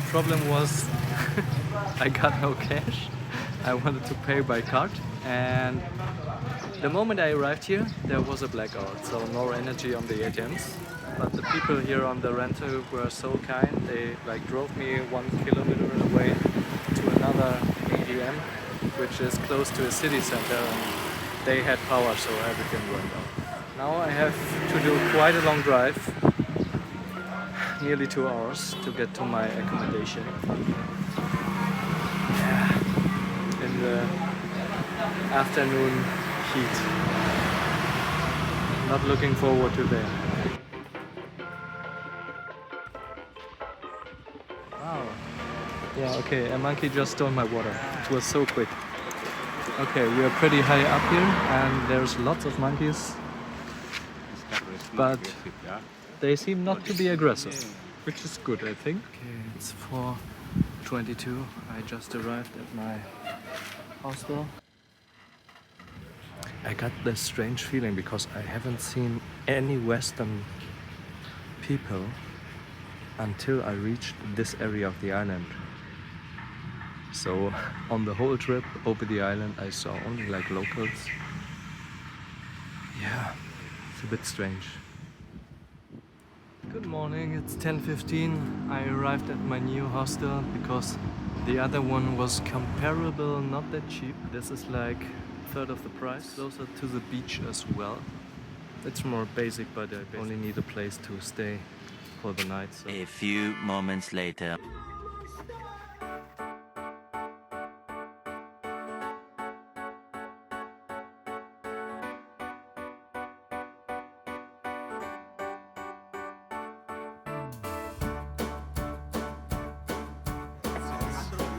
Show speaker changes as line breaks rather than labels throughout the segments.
problem was I got no cash. I wanted to pay by card, and the moment I arrived here, there was a blackout, so no energy on the ATMs. But the people here on the rental were so kind. They like drove me 1 kilometer away to another ATM, which is close to a city center, and they had power, so everything went out. Now I have to do quite a long drive, nearly 2 hours, to get to my accommodation. Yeah, in the afternoon heat. Not looking forward to that. Wow. Yeah, okay, a monkey just stole my water. It was so quick. Okay, we are pretty high up here and there's lots of monkeys, but they seem not to be aggressive, which is good, I think. Okay, it's 4:22. I just arrived at my hostel. I got this strange feeling because I haven't seen any Western people until I reached this area of the island. So on the whole trip over the island I saw only like locals. Yeah, it's a bit strange. Good morning, it's 10:15. I arrived at my new hostel because the other one was comparable, not that cheap. This is like third of the price, closer to the beach as well. It's more basic, but I only need a place to stay for the night. So.
A few moments later.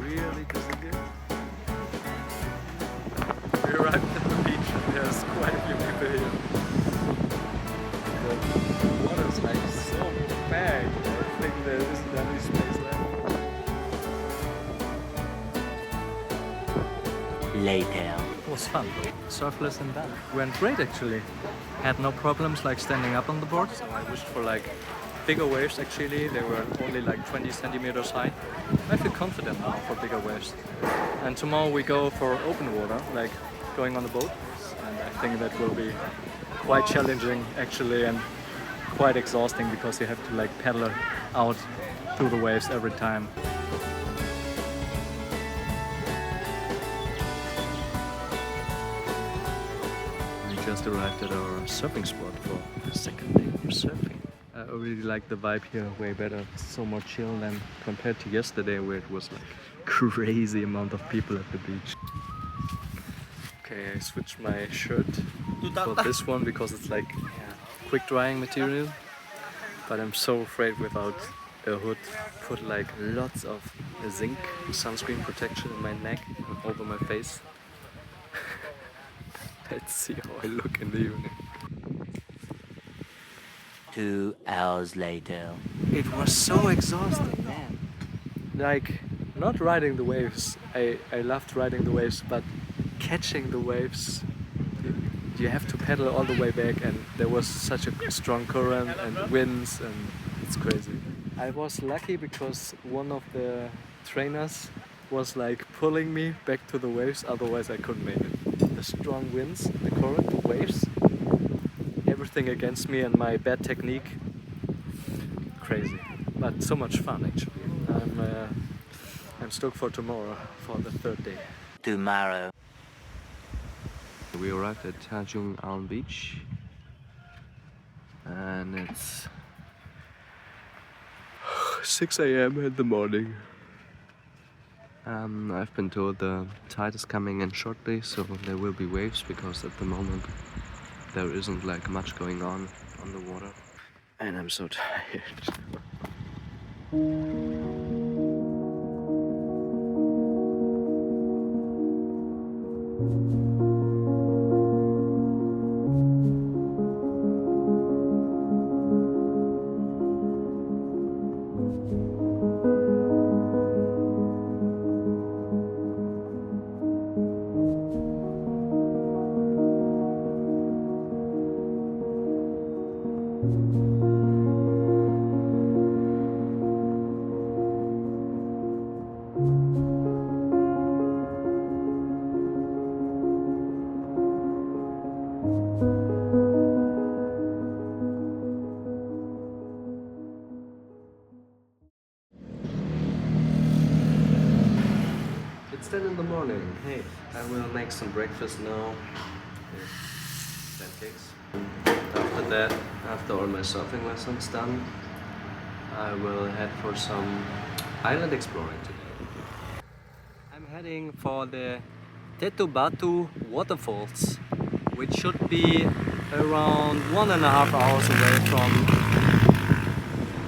Really disappeared. We arrived at the beach and there's quite a few people here. The water's like so packed. I think there isn't any space left.
Later.
It was fun though. Surfless in Belanak. Went great actually. Had no problems like standing up on the board. So I wished for like bigger waves actually. They were only like 20 centimeters high. I feel confident now for bigger waves. And tomorrow we go for open water, like going on a boat. And I think that will be quite challenging actually and quite exhausting because you have to like paddle out through the waves every time. We just arrived at our surfing spot for the second day of surfing. I really like the vibe here way better. It's so more chill than compared to yesterday where it was like crazy amount of people at the beach. Okay, I switched my shirt for this one because it's like quick drying material. But I'm so afraid without a hood. Put like lots of zinc sunscreen protection in my neck and over my face. Let's see how I look in the evening.
2 hours later.
It was so exhausting, man. Like, not riding the waves. I loved riding the waves, but catching the waves, you have to paddle all the way back, and there was such a strong current and winds, and it's crazy. I was lucky because one of the trainers was like pulling me back to the waves, otherwise I couldn't make it. The strong winds, the current, the waves, everything against me and my bad technique. Crazy, but so much fun actually. I'm stoked for tomorrow, for the third day.
Tomorrow.
We arrived at Tanjung Aan beach and it's 6 AM in the morning. I've been told the tide is coming in shortly, so there will be waves because at the moment there isn't like much going on the water. And I'm so tired. morning. Hey, I will make some breakfast now. Pancakes. After that, after all my surfing lessons done, I will head for some island exploring today. I'm heading for the Tetebatu Waterfalls, which should be around 1.5 hours away from...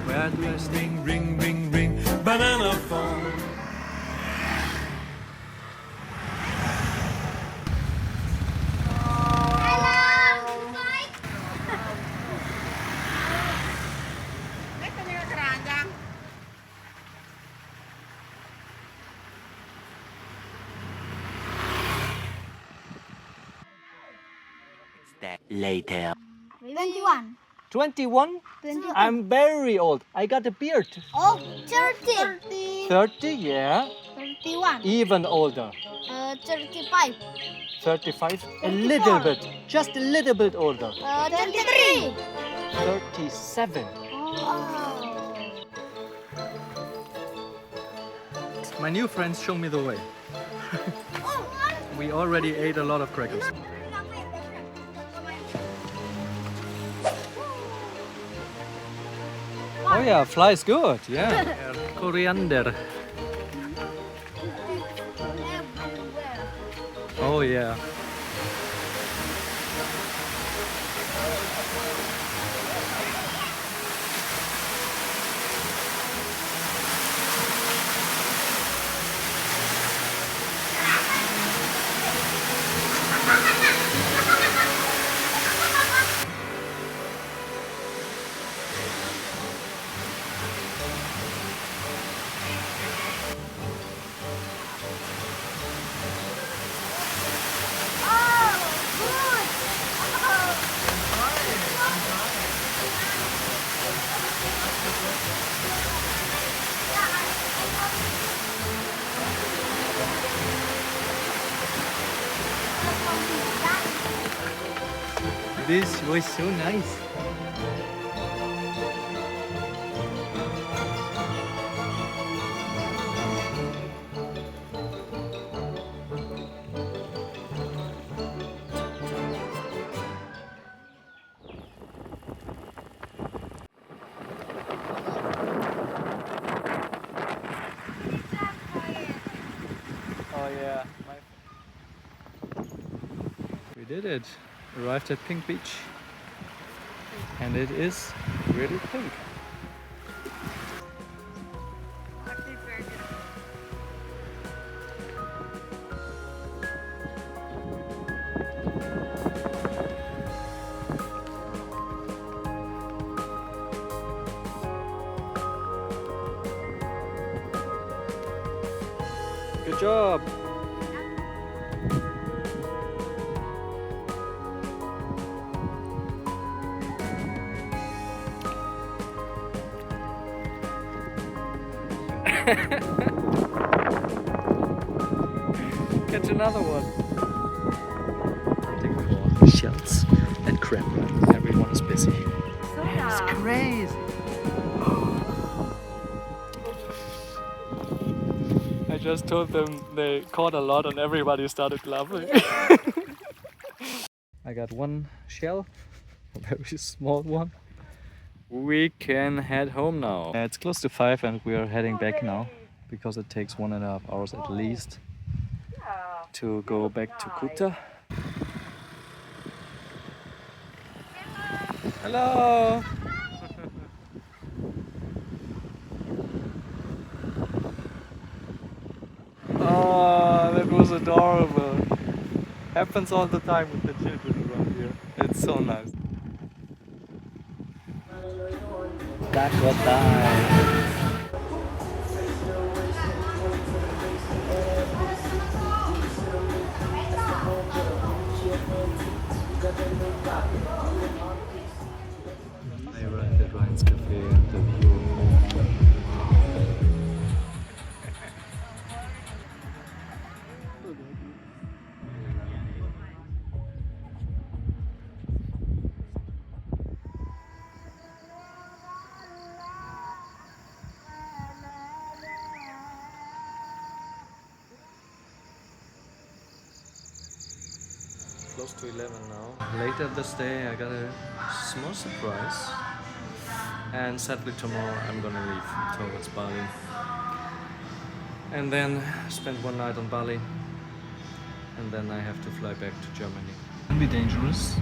Where do I stay?
Ring, ring, ring, ring, banana phone.
Later.
21.
21?
21.
I'm very old. I got a beard.
Oh, 30.
30, yeah.
31.
Even older.
35.
35? A little bit. Just a little bit older.
23.
37.
Oh.
My new friends show me the way. We already ate a lot of crackers. Oh yeah, flies good, yeah. Coriander. Oh yeah. This was so nice. Oh yeah. We did it. Arrived at Pink Beach. And it is really pink. Good job! Catch another one. Hunting for shells and crab. Everyone is busy. It's crazy. I just told them they caught a lot and everybody started laughing. I got one shell, a very small one. We can head home now. It's close to 5 and we are heading back now because it takes 1.5 hours at least to go back to Kuta. Hello! Oh, that was adorable. Happens all the time with the children around here. It's so nice. Taccos time. I arrived at Ryan's Cafe and the view of home. close to 11 now. Later this day I got a small surprise. And sadly tomorrow I'm gonna leave towards Bali. And then spend one night on Bali. And then I have to fly back to Germany. It can be dangerous.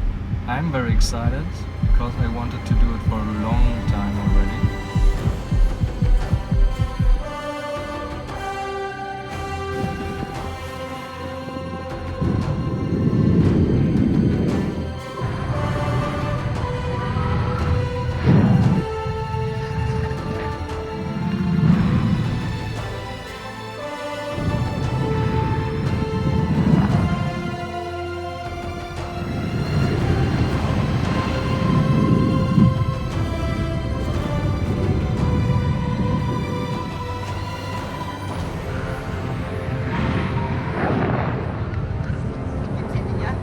I'm very excited because I wanted to do it for a long time already.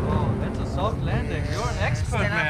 Oh, that's a soft landing. You're an expert, man.